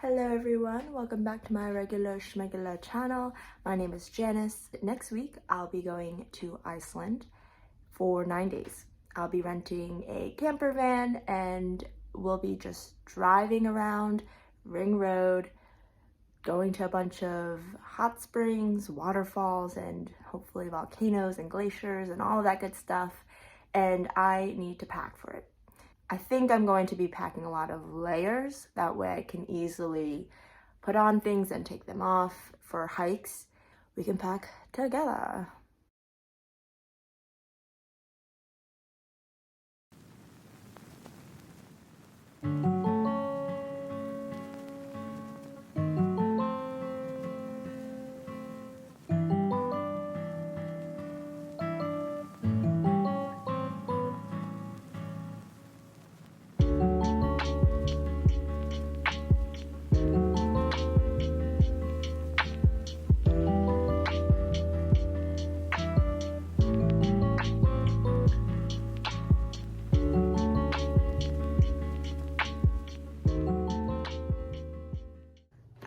Hello everyone, welcome back to my regular schmegular channel. My name is Janice. Next week I'll be going to Iceland for 9 days. I'll be renting a camper van and we'll be just driving around Ring Road, going to a bunch of hot springs, waterfalls, and hopefully volcanoes and glaciers and all of that good stuff. And I need to pack for it. I think I'm going to be packing a lot of layers. That way I can easily put on things and take them off. For hikes, we can pack together.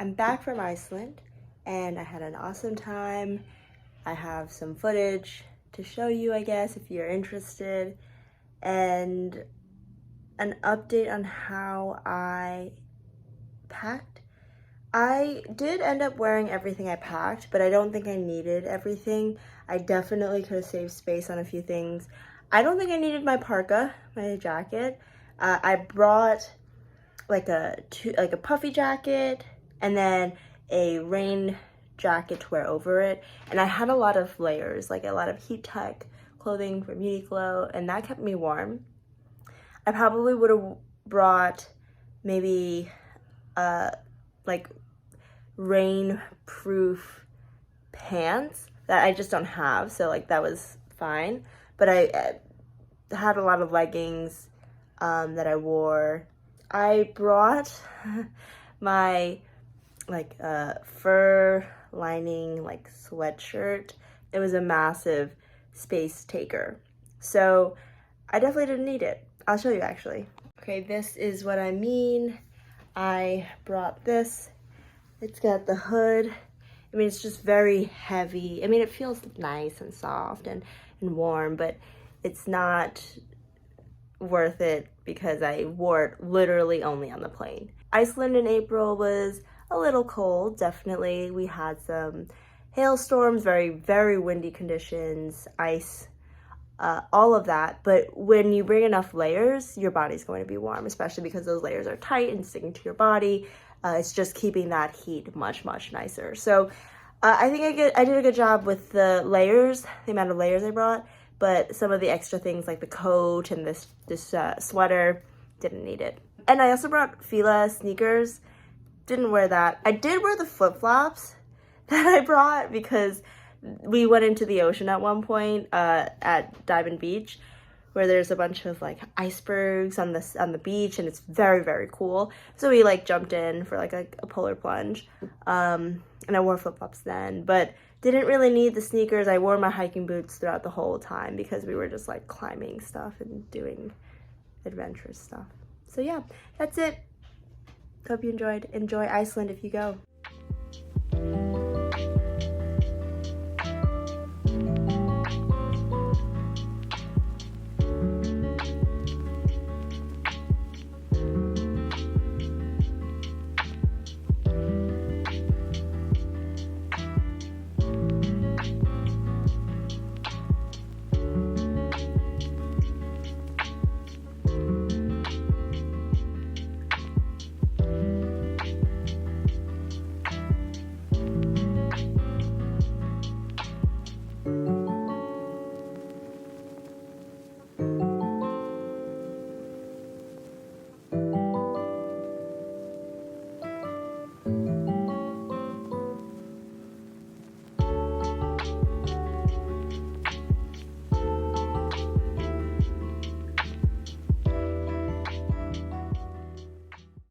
I'm back from Iceland and I had an awesome time. I have some footage to show you, I guess, if you're interested, and an update on how I packed. I did end up wearing everything I packed, but I don't think I needed everything. I definitely could have saved space on a few things. I don't think I needed my parka, my jacket. I brought like a puffy jacket and then a rain jacket to wear over it. And I had a lot of layers, like a lot of heat tech clothing from Uniqlo, and that kept me warm. I probably would have brought maybe like rain-proof pants that I just don't have, so like that was fine. But I had a lot of leggings that I wore. I brought my fur lining sweatshirt. It was a massive space taker, so I definitely didn't need it. I'll show you actually. Okay, this is what I mean. I brought this. It's got the hood. I mean, it's just very heavy. I mean, it feels nice and soft and warm, but it's not worth it because I wore it literally only on the plane. Iceland in April was a little cold, definitely. We had some hailstorms, very, very windy conditions, ice, all of that. But when you bring enough layers, your body's going to be warm, especially because those layers are tight and sticking to your body. It's just keeping that heat much, much nicer. So I think I did a good job with the layers, the amount of layers I brought, but some of the extra things like the coat and this sweater, didn't need it. And I also brought Fila sneakers. Didn't wear that. I did wear the flip-flops that I brought because we went into the ocean at one point at Diamond Beach, where there's a bunch of icebergs on the beach, and it's very, very cool. So we jumped in for a polar plunge, and I wore flip-flops then, but didn't really need the sneakers. I wore my hiking boots throughout the whole time because we were just climbing stuff and doing adventurous stuff. So yeah, that's it. Hope you enjoyed. Enjoy Iceland if you go.